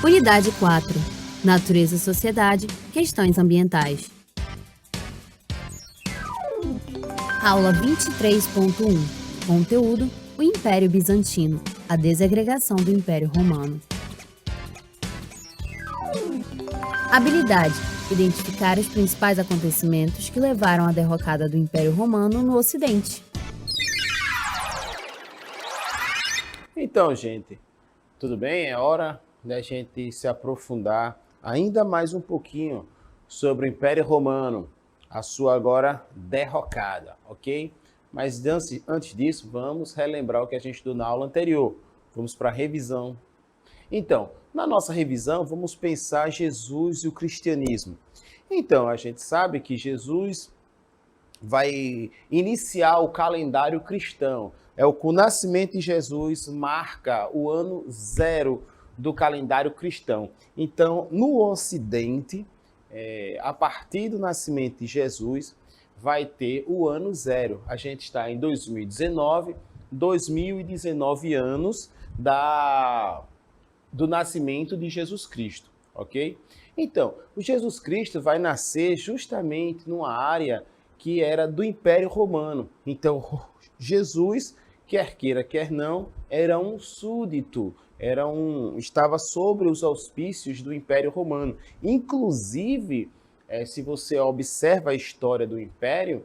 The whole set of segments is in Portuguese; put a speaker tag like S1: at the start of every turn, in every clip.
S1: Unidade 4. Natureza e Sociedade, Questões Ambientais. Aula 23.1. Conteúdo: o Império Bizantino, a desagregação do Império Romano. Habilidade: identificar os principais acontecimentos que levaram à derrocada do Império Romano no Ocidente.
S2: Então, gente, tudo bem? É hora da gente se aprofundar ainda mais um pouquinho sobre o Império Romano, a sua agora derrocada, ok? Mas antes disso, vamos relembrar o que a gente estudou na aula anterior. Vamos para a revisão. Então, na nossa revisão, vamos pensar Jesus e o cristianismo. Então, a gente sabe que Jesus vai iniciar o calendário cristão. O nascimento de Jesus marca o ano zero do calendário cristão. Então, no Ocidente, a partir do nascimento de Jesus, vai ter o ano zero. A gente está em 2019 anos do nascimento de Jesus Cristo, ok? Então, o Jesus Cristo vai nascer justamente numa área que era do Império Romano. Então, Jesus, quer queira, quer não, era um súdito, estava sobre os auspícios do Império Romano. Inclusive, se você observa a história do Império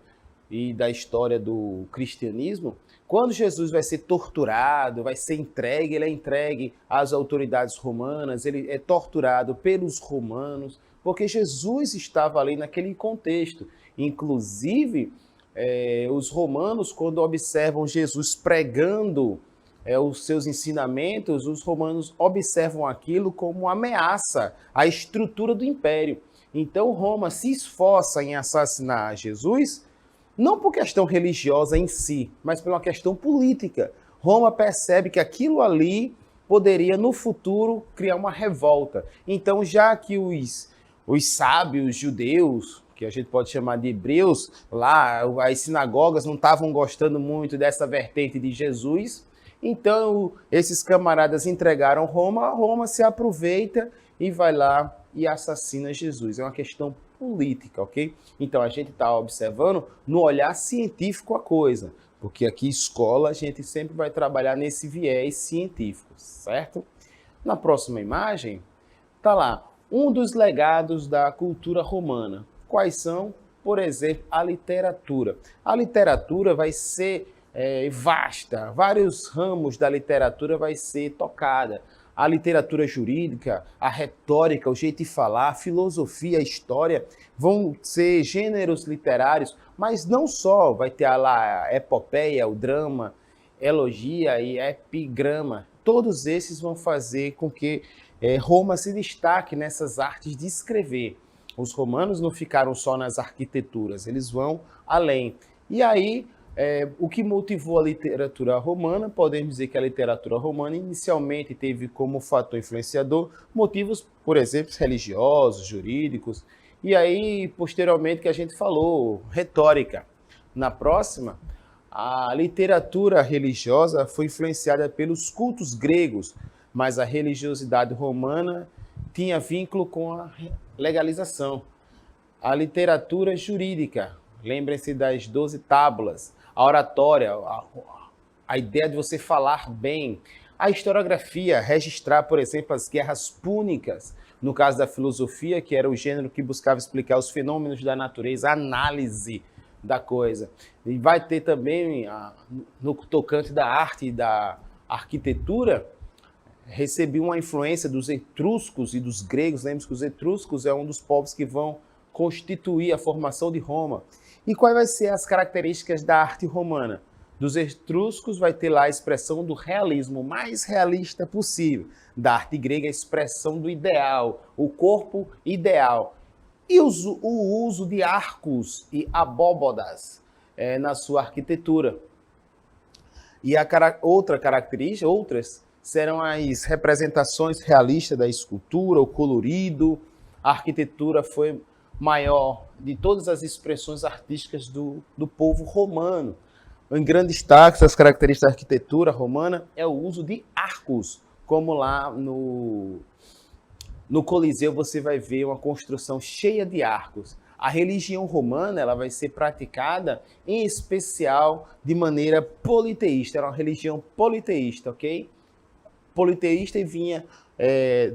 S2: e da história do cristianismo, quando Jesus vai ser torturado, vai ser entregue, ele é entregue às autoridades romanas, ele é torturado pelos romanos, porque Jesus estava ali naquele contexto. Inclusive, os romanos, quando observam Jesus pregando os seus ensinamentos, os romanos observam aquilo como uma ameaça à estrutura do império. Então, Roma se esforça em assassinar Jesus, não por questão religiosa em si, mas por uma questão política. Roma percebe que aquilo ali poderia, no futuro, criar uma revolta. Então, já que os sábios judeus, que a gente pode chamar de hebreus, lá as sinagogas não estavam gostando muito dessa vertente de Jesus, então esses camaradas entregaram Roma se aproveita e vai lá e assassina Jesus. É uma questão política, ok? Então a gente está observando no olhar científico a coisa, porque aqui escola a gente sempre vai trabalhar nesse viés científico, certo? Na próxima imagem, tá lá, um dos legados da cultura romana. Quais são? Por exemplo, a literatura. A literatura vai ser vasta, vários ramos da literatura vai ser tocada. A literatura jurídica, a retórica, o jeito de falar, a filosofia, a história, vão ser gêneros literários, mas não só, vai ter lá a epopeia, o drama, elogia e epigrama. Todos esses vão fazer com que Roma se destaque nessas artes de escrever. Os romanos não ficaram só nas arquiteturas, eles vão além. E aí, o que motivou a literatura romana? Podemos dizer que a literatura romana inicialmente teve como fator influenciador motivos, por exemplo, religiosos, jurídicos, e aí, posteriormente, que a gente falou, retórica. Na próxima, a literatura religiosa foi influenciada pelos cultos gregos, mas a religiosidade romana tinha vínculo com a legalização. A literatura jurídica, lembrem-se das 12 tábulas, a oratória, a ideia de você falar bem, a historiografia, registrar, por exemplo, as guerras púnicas, no caso da filosofia, que era o gênero que buscava explicar os fenômenos da natureza, a análise da coisa. E vai ter também, no tocante da arte e da arquitetura, recebeu uma influência dos etruscos e dos gregos. Lembre-se que os etruscos é um dos povos que vão constituir a formação de Roma. E quais vão ser as características da arte romana? Dos etruscos vai ter lá a expressão do realismo, o mais realista possível. Da arte grega, a expressão do ideal, o corpo ideal. E o uso de arcos e abóbodas na sua arquitetura. E outras serão as representações realistas da escultura, o colorido. A arquitetura foi maior de todas as expressões artísticas do povo romano. Em grande destaque, das características da arquitetura romana é o uso de arcos, como lá no Coliseu você vai ver uma construção cheia de arcos. A religião romana ela vai ser praticada, em especial, de maneira politeísta. Era uma religião politeísta, ok? Politeísta e vinha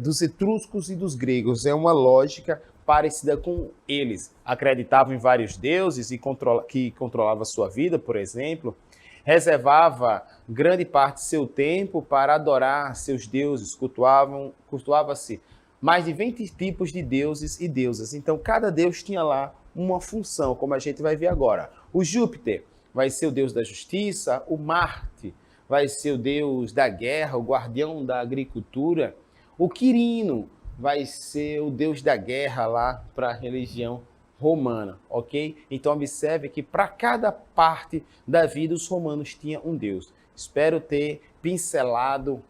S2: dos etruscos e dos gregos. É uma lógica parecida com eles. Acreditavam em vários deuses e que controlava a sua vida, por exemplo. Reservava grande parte de seu tempo para adorar seus deuses. Cultuava-se mais de 20 tipos de deuses e deusas. Então, cada deus tinha lá uma função, como a gente vai ver agora. O Júpiter vai ser o deus da justiça, o Marte vai ser o deus da guerra, o guardião da agricultura. O Quirino vai ser o deus da guerra lá para a religião romana, ok? Então observe que para cada parte da vida os romanos tinham um deus. Espero ter pincelado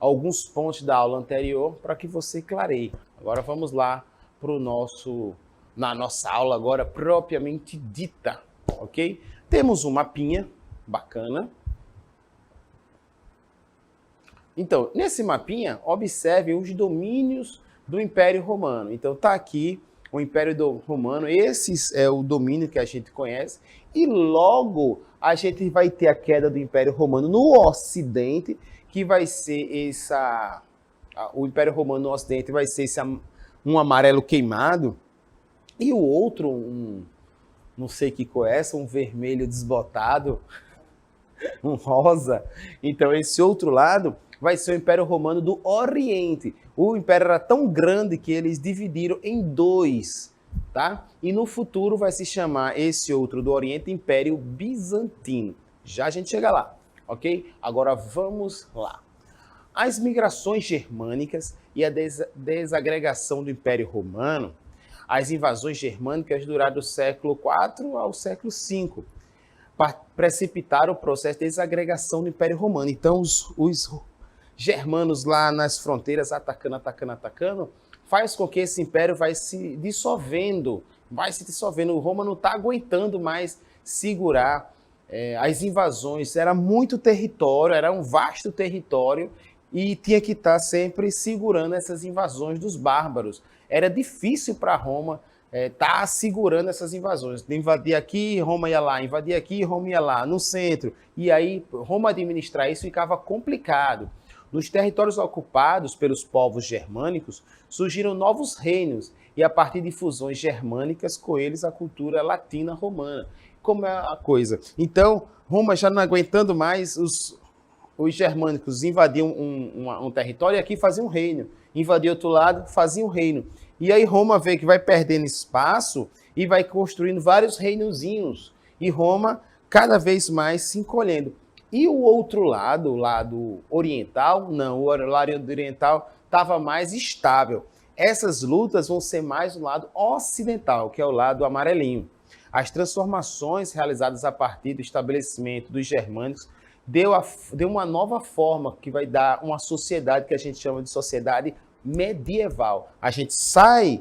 S2: alguns pontos da aula anterior para que você clareie. Agora vamos lá na nossa aula agora propriamente dita, ok? Temos um mapinha bacana. Então, nesse mapinha, observe os domínios do Império Romano. Então, está aqui o Império Romano, esse é o domínio que a gente conhece, e logo a gente vai ter a queda do Império Romano no Ocidente, que vai ser o Império Romano no Ocidente vai ser um amarelo queimado, e o outro, não sei que cor é essa, um vermelho desbotado, um rosa. Então, esse outro lado vai ser o Império Romano do Oriente. O Império era tão grande que eles dividiram em dois, tá? E no futuro vai se chamar esse outro do Oriente Império Bizantino. Já a gente chega lá, ok? Agora vamos lá. As migrações germânicas e a desagregação do Império Romano, as invasões germânicas duraram do século IV ao século V, precipitaram o processo de desagregação do Império Romano. Então, os germanos lá nas fronteiras atacando, faz com que esse império vai se dissolvendo. Roma não está aguentando mais segurar as invasões. Era muito território, era um vasto território e tinha que estar sempre segurando essas invasões dos bárbaros. Era difícil para Roma estar segurando essas invasões. Invadir aqui, Roma ia lá. Invadir aqui, Roma ia lá, no centro. E aí, Roma administrar isso ficava complicado. Nos territórios ocupados pelos povos germânicos, surgiram novos reinos, e a partir de fusões germânicas, com eles a cultura latina romana. Como é a coisa? Então, Roma já não aguentando mais, os germânicos invadiam um território e aqui faziam um reino. Invadia outro lado, fazia um reino. E aí Roma vê que vai perdendo espaço e vai construindo vários reinozinhos. E Roma cada vez mais se encolhendo. E o outro lado, o lado oriental, não, o lado oriental estava mais estável. Essas lutas vão ser mais no lado ocidental, que é o lado amarelinho. As transformações realizadas a partir do estabelecimento dos germânicos deu uma nova forma que vai dar uma sociedade que a gente chama de sociedade medieval. A gente sai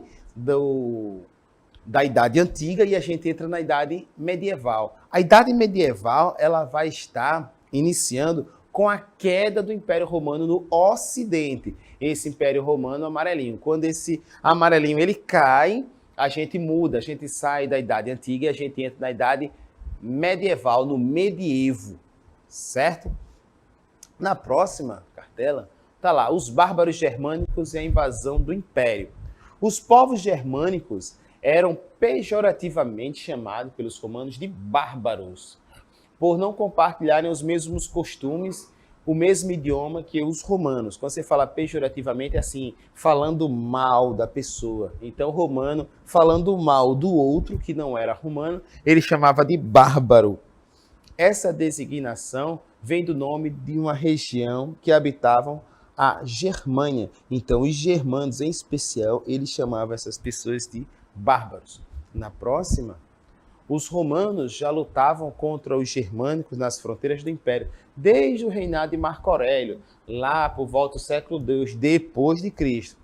S2: da Idade Antiga e a gente entra na Idade Medieval. A Idade Medieval ela vai estar iniciando com a queda do Império Romano no Ocidente. Esse Império Romano amarelinho. Quando esse amarelinho ele cai, a gente muda, a gente sai da Idade Antiga e a gente entra na Idade Medieval, no medievo, certo? Na próxima cartela, tá lá, os bárbaros germânicos e a invasão do Império. Os povos germânicos eram pejorativamente chamados pelos romanos de bárbaros, por não compartilharem os mesmos costumes, o mesmo idioma que os romanos. Quando você fala pejorativamente, é assim, falando mal da pessoa. Então, o romano, falando mal do outro, que não era romano, ele chamava de bárbaro. Essa designação vem do nome de uma região que habitavam a Germânia. Então, os germanos, em especial, eles chamavam essas pessoas de bárbaros. Na próxima, os romanos já lutavam contra os germânicos nas fronteiras do Império, desde o reinado de Marco Aurélio, lá por volta do século II depois de Cristo.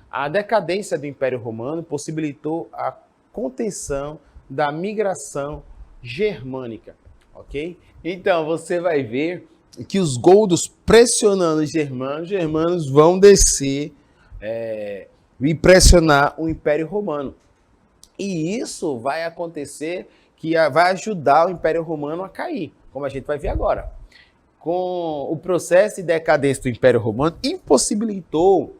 S2: A decadência do Império Romano possibilitou a contenção da migração germânica, ok? Então, você vai ver que os godos pressionando os germanos vão descer impressionar o Império Romano. E isso vai acontecer, que vai ajudar o Império Romano a cair, como a gente vai ver agora. Com o processo de decadência do Império Romano, impossibilitou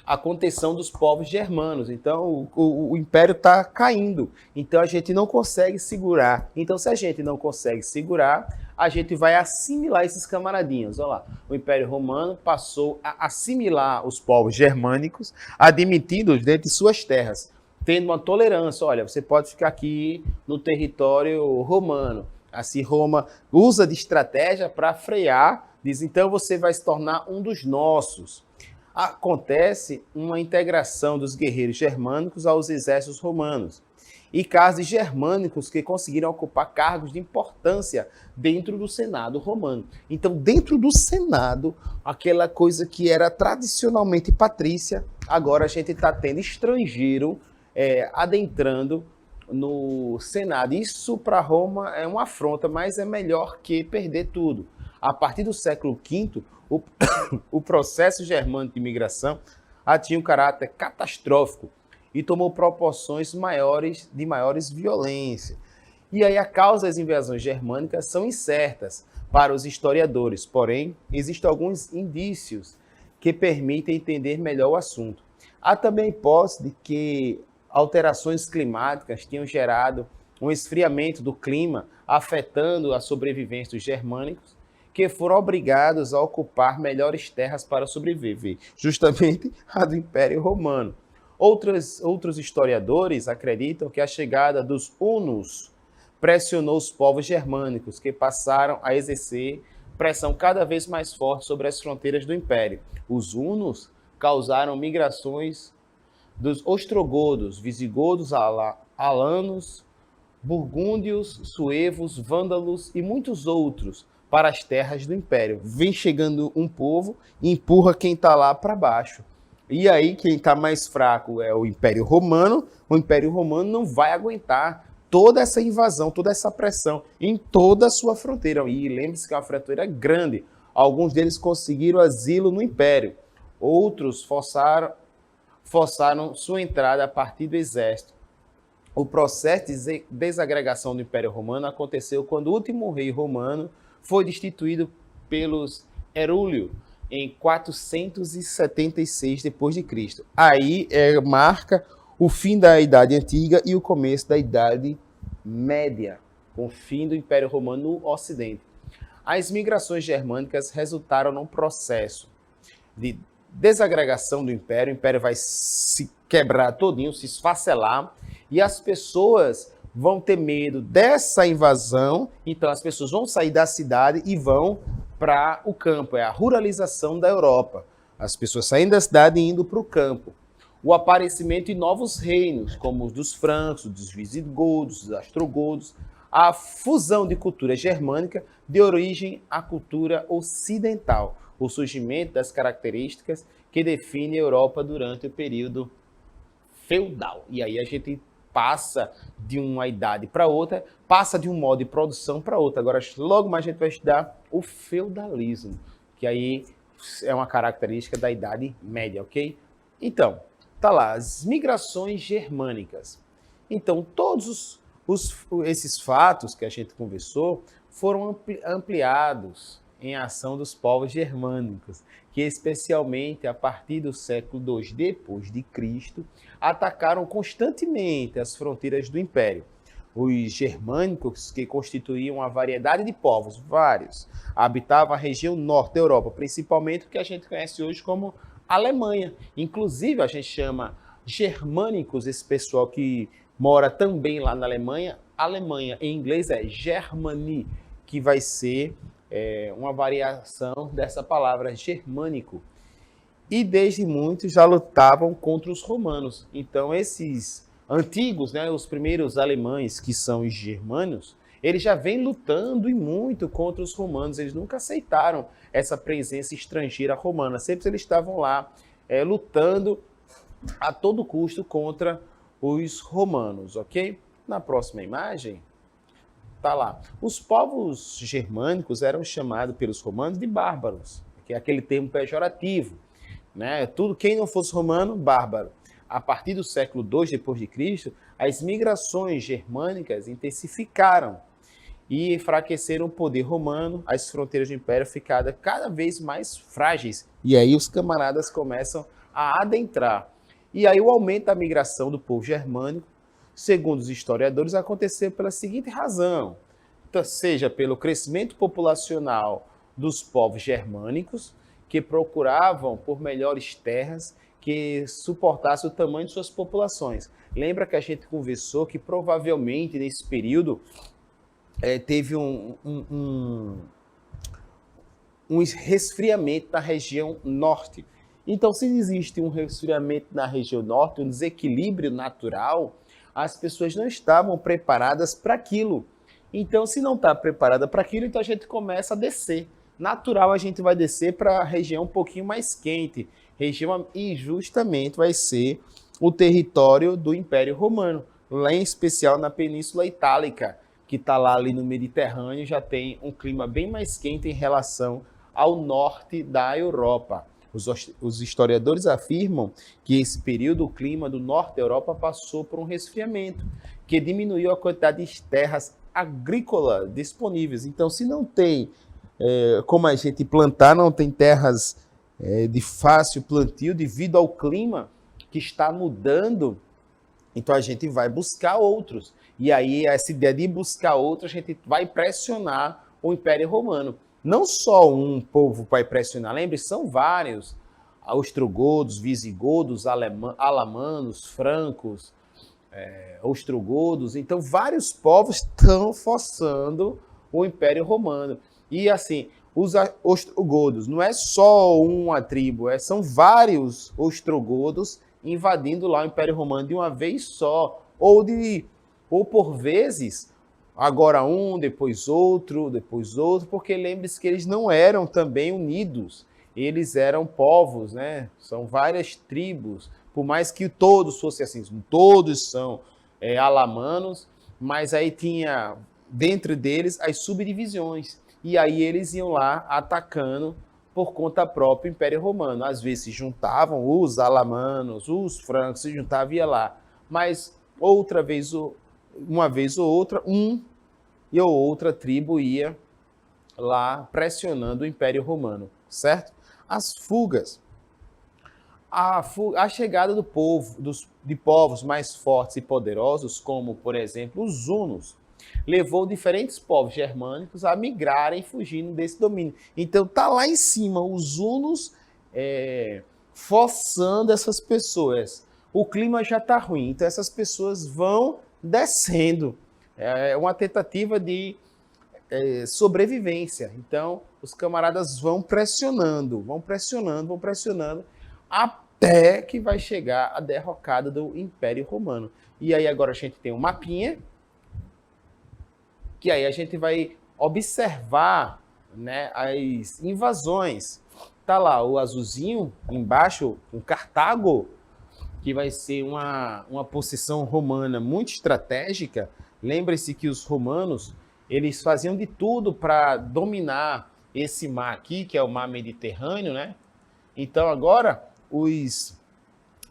S2: a contenção dos povos germanos. Então, o Império está caindo. Então, a gente não consegue segurar. Então, se a gente não consegue segurar, a gente vai assimilar esses camaradinhos. Olha lá, o Império Romano passou a assimilar os povos germânicos, admitindo-os dentro de suas terras, tendo uma tolerância. Olha, você pode ficar aqui no território romano. Assim, Roma usa de estratégia para frear, diz, então você vai se tornar um dos nossos. Acontece uma integração dos guerreiros germânicos aos exércitos romanos e casos germânicos que conseguiram ocupar cargos de importância dentro do Senado romano. Então, dentro do Senado, aquela coisa que era tradicionalmente patrícia, agora a gente está tendo estrangeiro adentrando no Senado. Isso para Roma é uma afronta, mas é melhor que perder tudo. A partir do século V, o processo germânico de imigração atingiu um caráter catastrófico e tomou proporções de maiores violência. E aí a causa das invasões germânicas são incertas para os historiadores, porém, existem alguns indícios que permitem entender melhor o assunto. Há também a hipótese de que alterações climáticas tinham gerado um esfriamento do clima, afetando a sobrevivência dos germânicos, que foram obrigados a ocupar melhores terras para sobreviver, justamente a do Império Romano. Outros historiadores acreditam que a chegada dos hunos pressionou os povos germânicos, que passaram a exercer pressão cada vez mais forte sobre as fronteiras do Império. Os hunos causaram migrações dos ostrogodos, visigodos, alanos, burgúndios, suevos, vândalos e muitos outros para as terras do Império. Vem chegando um povo e empurra quem está lá para baixo. E aí quem está mais fraco é o Império Romano. O Império Romano não vai aguentar toda essa invasão, toda essa pressão em toda a sua fronteira. E lembre-se que é uma fronteira grande. Alguns deles conseguiram asilo no Império. Outros forçaram sua entrada a partir do exército. O processo de desagregação do Império Romano aconteceu quando o último rei romano foi destituído pelos Herúlio em 476 d.C. Aí marca o fim da Idade Antiga e o começo da Idade Média, com o fim do Império Romano no Ocidente. As migrações germânicas resultaram num processo de desagregação do Império. O Império vai se quebrar todinho, se esfacelar, e as pessoas vão ter medo dessa invasão, então as pessoas vão sair da cidade e vão para o campo. É a ruralização da Europa. As pessoas saindo da cidade e indo para o campo. O aparecimento de novos reinos, como os dos francos, dos visigodos, dos ostrogodos, a fusão de cultura germânica de origem à cultura ocidental, o surgimento das características que definem a Europa durante o período feudal. E aí a gente passa de uma idade para outra, passa de um modo de produção para outro. Agora, logo mais a gente vai estudar o feudalismo, que aí é uma característica da Idade Média, ok? Então, tá lá, as migrações germânicas. Então, todos esses fatos que a gente conversou foram ampliados em ação dos povos germânicos, que especialmente a partir do século II depois de Cristo, atacaram constantemente as fronteiras do Império. Os germânicos, que constituíam uma variedade de povos, vários, habitavam a região norte da Europa, principalmente o que a gente conhece hoje como Alemanha. Inclusive, a gente chama germânicos esse pessoal que mora também lá na Alemanha. Alemanha, em inglês, é Germany, que vai ser uma variação dessa palavra germânico. E desde muito já lutavam contra os romanos. Então esses antigos, né, os primeiros alemães, que são os germanos, eles já vêm lutando e muito contra os romanos. Eles nunca aceitaram essa presença estrangeira romana. Sempre eles estavam lá lutando a todo custo contra os romanos, ok? Na próxima imagem, tá lá. Os povos germânicos eram chamados pelos romanos de bárbaros, que é aquele termo pejorativo. né? Tudo, quem não fosse romano, bárbaro. A partir do século II depois de Cristo, as migrações germânicas intensificaram e enfraqueceram o poder romano, as fronteiras do império ficaram cada vez mais frágeis. E aí os camaradas começam a adentrar. E aí o aumento da migração do povo germânico, segundo os historiadores, aconteceu pela seguinte razão: então, seja pelo crescimento populacional dos povos germânicos, que procuravam por melhores terras que suportassem o tamanho de suas populações. Lembra que a gente conversou que provavelmente nesse período teve um resfriamento na região norte. Então, se existe um resfriamento na região norte, um desequilíbrio natural, as pessoas não estavam preparadas para aquilo. Então, se não está preparada para aquilo, então a gente começa a descer. Natural, a gente vai descer para a região um pouquinho mais quente, e justamente vai ser o território do Império Romano, lá em especial na Península Itálica, que está lá ali no Mediterrâneo, já tem um clima bem mais quente em relação ao norte da Europa. Os historiadores afirmam que esse período, o clima do norte da Europa passou por um resfriamento, que diminuiu a quantidade de terras agrícolas disponíveis. Então, se não tem como a gente plantar, não tem terras de fácil plantio devido ao clima que está mudando, então a gente vai buscar outros. E aí, essa ideia de buscar outros, a gente vai pressionar o Império Romano. Não só um povo vai pressionar, lembre, são vários: ostrogodos, visigodos, alamanos, francos, ostrogodos. Então, vários povos estão forçando o Império Romano. E assim, os ostrogodos não é só uma tribo, são vários ostrogodos invadindo lá o Império Romano de uma vez só, ou por vezes, agora um, depois outro, porque lembre-se que eles não eram também unidos, eles eram povos, né? São várias tribos, por mais que todos fossem assim, todos são alamanos, mas aí tinha dentro deles as subdivisões, e aí eles iam lá atacando por conta própria o Império Romano. Às vezes se juntavam os alamanos, os francos, se juntavam e ia lá. Mas uma vez ou outra, e outra tribo ia lá pressionando o Império Romano, certo? As fugas. A chegada de povos mais fortes e poderosos, como, por exemplo, os hunos, levou diferentes povos germânicos a migrarem fugindo desse domínio. Então tá lá em cima os hunos forçando essas pessoas. O clima já está ruim, então essas pessoas vão descendo. É uma tentativa de sobrevivência. Então os camaradas vão pressionando, até que vai chegar a derrocada do Império Romano. E aí agora a gente tem um mapinha, que aí a gente vai observar, né, as invasões. Tá lá o azulzinho embaixo, um Cartago, que vai ser uma posição romana muito estratégica. Lembre-se que os romanos, eles faziam de tudo para dominar esse mar aqui, que é o mar Mediterrâneo, né? Então agora os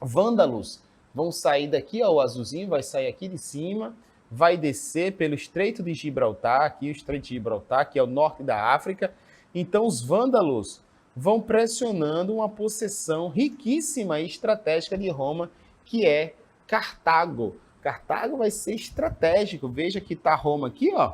S2: vândalos vão sair daqui, ó, o azulzinho vai sair aqui de cima, vai descer pelo Estreito de Gibraltar, aqui o Estreito de Gibraltar, que é o norte da África. Então os vândalos vão pressionando uma possessão riquíssima e estratégica de Roma, que é Cartago. Cartago vai ser estratégico. Veja que está Roma aqui, ó,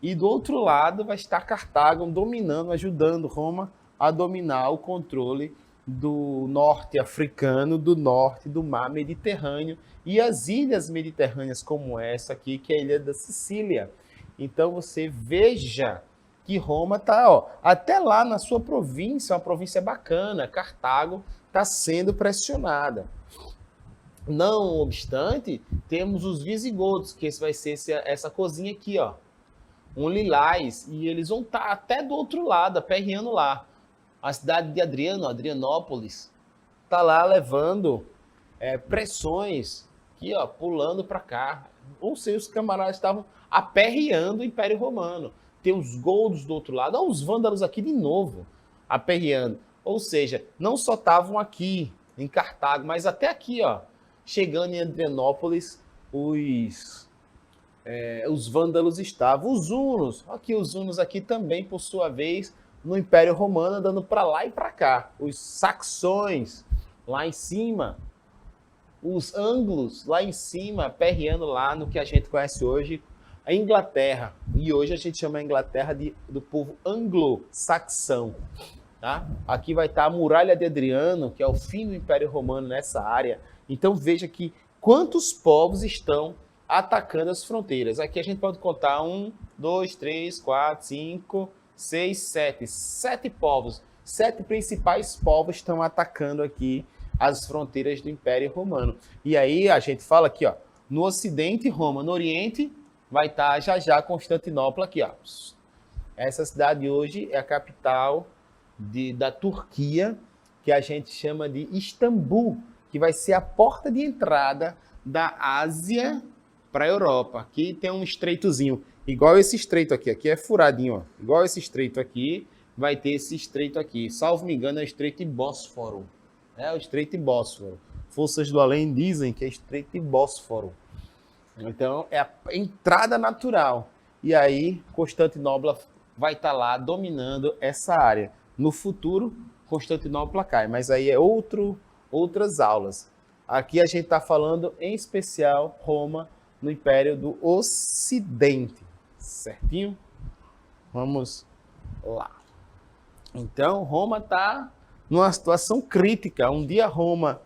S2: e do outro lado vai estar Cartago dominando, ajudando Roma a dominar o controle do norte africano, do norte do mar Mediterrâneo e as ilhas mediterrâneas como essa aqui, que é a ilha da Sicília. Então você veja que Roma está, até lá na sua província, uma província bacana, Cartago está sendo pressionada. Não obstante, temos os visigodos, que esse vai ser essa cozinha aqui, ó, um lilás, e eles vão estar até do outro lado, aperreando lá. A cidade de Adrianópolis, está lá levando pressões, aqui, ó, pulando para cá. Ou seja, os camaradas estavam aperreando o Império Romano. Tem os godos do outro lado, os vândalos aqui de novo, aperreando. Ou seja, não só estavam aqui em Cartago, mas até aqui, ó, chegando em Adrianópolis, os vândalos estavam. Os hunos aqui também, por sua vez, no Império Romano, andando para lá e para cá. Os saxões lá em cima, os anglos lá em cima, perreando lá no que a gente conhece hoje, a Inglaterra. E hoje a gente chama a Inglaterra do povo anglo-saxão. Tá? Aqui vai estar a Muralha de Adriano, que é o fim do Império Romano nessa área. Então veja que quantos povos estão atacando as fronteiras. Aqui a gente pode contar 1, 2, 3, 4, 5, 6, 7. 7 povos. 7 principais povos estão atacando aqui as fronteiras do Império Romano. E aí a gente fala aqui, ó, no Ocidente, Roma. No Oriente vai estar já Constantinopla aqui, ó. Essa cidade hoje é a capital da Turquia, que a gente chama de Istambul, que vai ser a porta de entrada da Ásia para a Europa. Aqui tem um estreitozinho, igual esse estreito aqui. Aqui é furadinho, ó. Igual esse estreito aqui, vai ter esse estreito aqui. Salvo me engano, é o Estreito de Bósforo. É o Estreito de Bósforo. Forças do além dizem que é Estreito de Bósforo. Então, é a entrada natural. E aí, Constantinopla vai estar lá dominando essa área. No futuro, Constantinopla cai, mas aí é outras aulas. Aqui a gente está falando, em especial, Roma, no Império do Ocidente. Certinho? Vamos lá. Então, Roma está numa situação crítica. Um dia Roma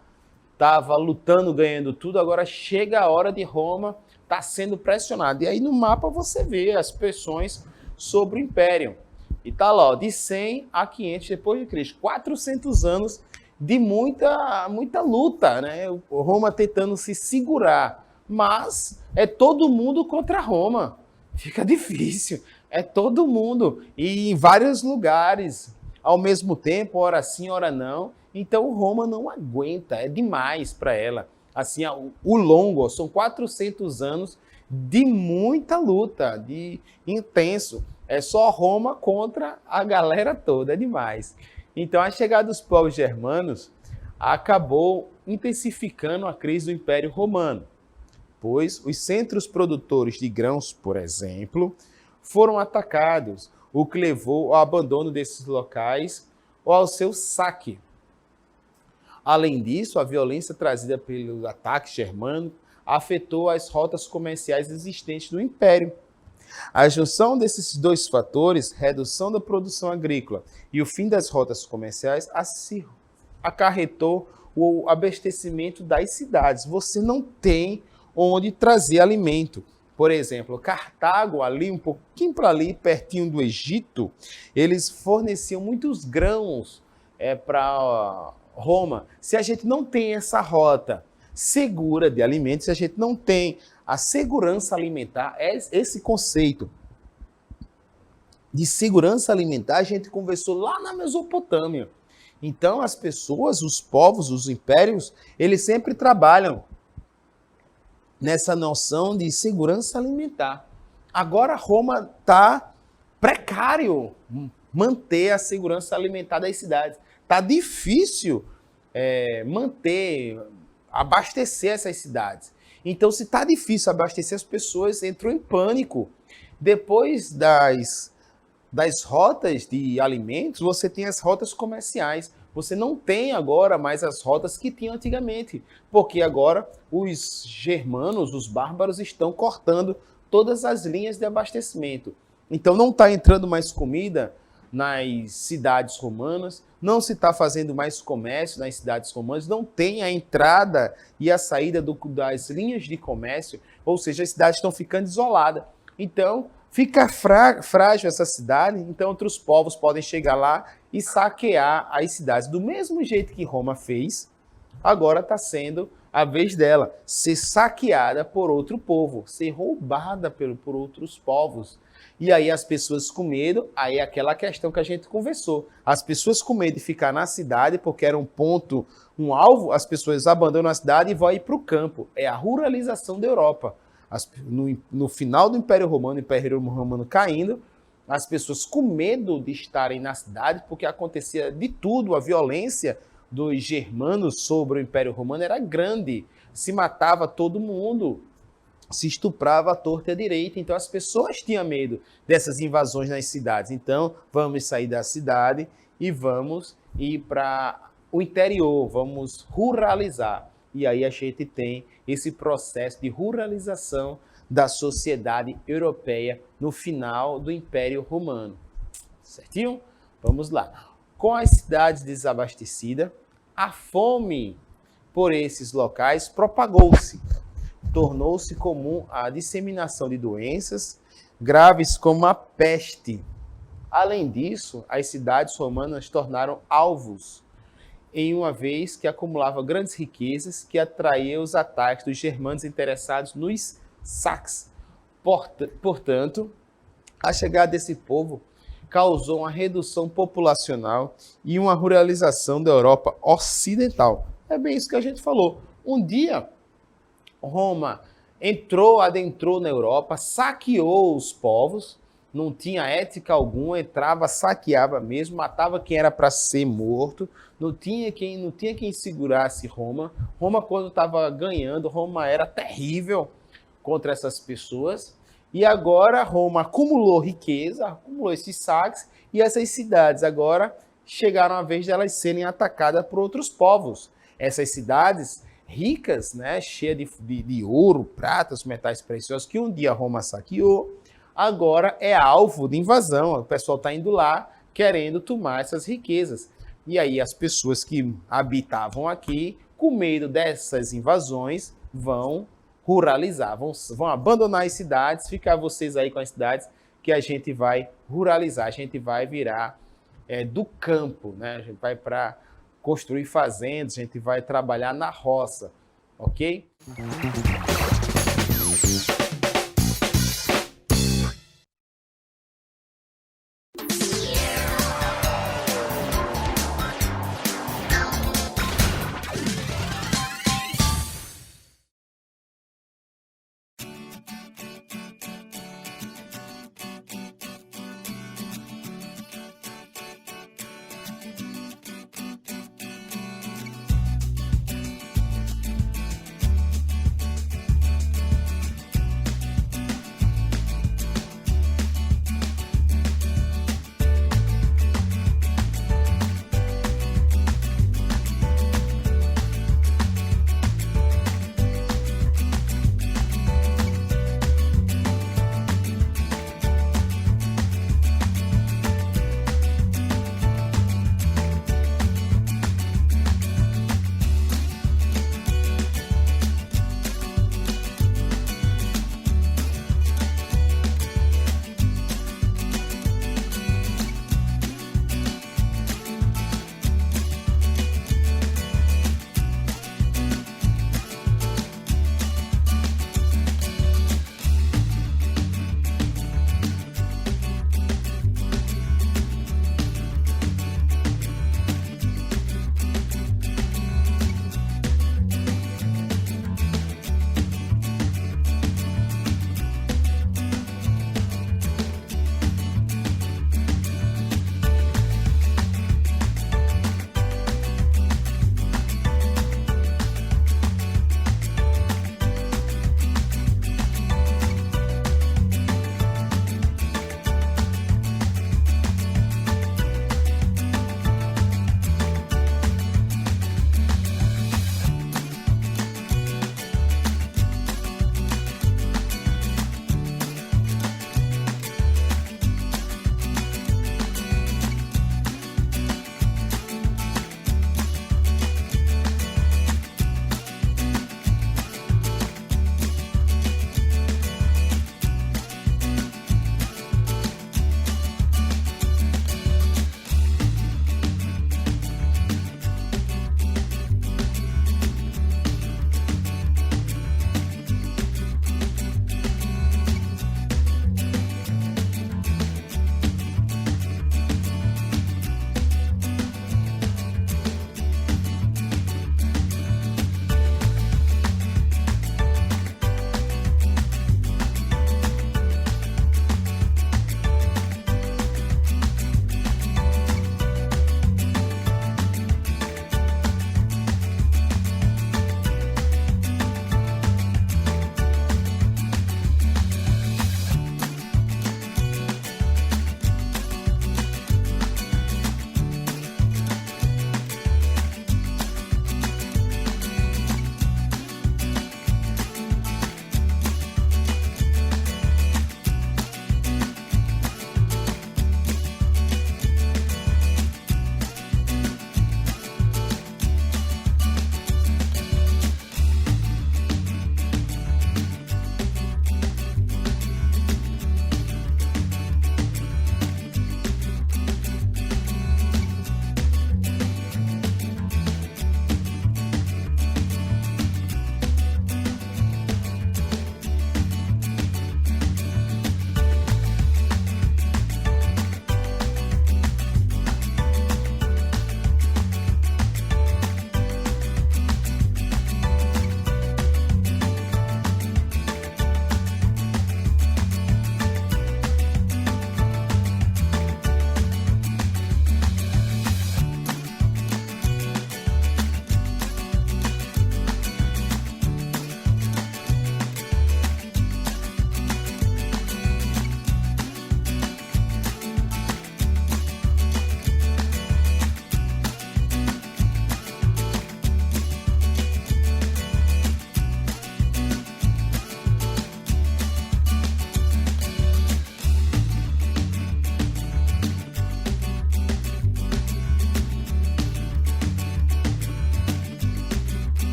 S2: estava lutando, ganhando tudo, agora chega a hora de Roma estar sendo pressionada. E aí no mapa você vê as pressões sobre o Império. E tá lá, ó, de 100 a 500 depois de Cristo. 400 anos de muita luta, né? O Roma tentando se segurar. Mas é todo mundo contra Roma. Fica difícil. É todo mundo. E em vários lugares, ao mesmo tempo, ora sim, ora não. Então Roma não aguenta, é demais para ela. Assim, o longo, ó, são 400 anos de muita luta, de intenso. É só Roma contra a galera toda, é demais. Então a chegada dos povos germanos acabou intensificando a crise do Império Romano, pois os centros produtores de grãos, por exemplo, foram atacados, o que levou ao abandono desses locais ou ao seu saque. Além disso, a violência trazida pelo ataque germânico afetou as rotas comerciais existentes do Império. A junção desses dois fatores, redução da produção agrícola e o fim das rotas comerciais, acarretou o abastecimento das cidades. Você não tem onde trazer alimento. Por exemplo, Cartago, ali um pouquinho para ali, pertinho do Egito, eles forneciam muitos grãos para Roma. Se a gente não tem essa rota segura de alimentos, se a gente não tem a segurança alimentar, esse conceito de segurança alimentar, a gente conversou lá na Mesopotâmia. Então, as pessoas, os povos, os impérios, eles sempre trabalham nessa noção de segurança alimentar. Agora, Roma está precário manter a segurança alimentar das cidades. Está difícil abastecer essas cidades. Então, se está difícil abastecer, as pessoas entram em pânico. Depois das rotas de alimentos, você tem as rotas comerciais. Você não tem agora mais as rotas que tinham antigamente, porque agora os germanos, os bárbaros, estão cortando todas as linhas de abastecimento. Então, não está entrando mais comida nas cidades romanas, não se está fazendo mais comércio nas cidades romanas, não tem a entrada e a saída das linhas de comércio, ou seja, as cidades estão ficando isoladas. Então, fica frágil essa cidade, então outros povos podem chegar lá e saquear as cidades. Do mesmo jeito que Roma fez, agora está sendo a vez dela ser saqueada por outro povo, ser roubada por outros povos. E aí as pessoas com medo, aí é aquela questão que a gente conversou. As pessoas com medo de ficar na cidade, porque era um ponto, um alvo, as pessoas abandonam a cidade e vão ir para o campo. É a ruralização da Europa. No final do Império Romano caindo, as pessoas com medo de estarem na cidade, porque acontecia de tudo, a violência dos germanos sobre o Império Romano era grande, se matava todo mundo, se estuprava à torta e à direita, então as pessoas tinham medo dessas invasões nas cidades. Então, vamos sair da cidade e vamos ir para o interior, vamos ruralizar. E aí a gente tem esse processo de ruralização da sociedade europeia no final do Império Romano. Certinho? Vamos lá. Com as cidades desabastecidas, a fome por esses locais propagou-se. Tornou-se comum a disseminação de doenças graves como a peste. Além disso, as cidades romanas tornaram alvos, em uma vez que acumulava grandes riquezas que atraía os ataques dos germanos interessados nos saques. Portanto, a chegada desse povo causou uma redução populacional e uma ruralização da Europa Ocidental. É bem isso que a gente falou. Um dia, Roma adentrou na Europa, saqueou os povos, não tinha ética alguma, entrava, saqueava mesmo, matava quem era para ser morto, não tinha quem segurasse Roma. Roma, quando estava ganhando, Roma era terrível contra essas pessoas. E agora Roma acumulou riqueza, acumulou esses saques, e essas cidades agora chegaram a vez de elas serem atacadas por outros povos. Essas cidades ricas, né, cheias de ouro, prata, os metais preciosos, que um dia Roma saqueou, agora é alvo de invasão. O pessoal está indo lá querendo tomar essas riquezas. E aí as pessoas que habitavam aqui, com medo dessas invasões, vão ruralizar, vão abandonar as cidades, ficar vocês aí com as cidades, que a gente vai ruralizar, a gente vai virar do campo, né? A gente vai para construir fazendas, a gente vai trabalhar na roça, ok?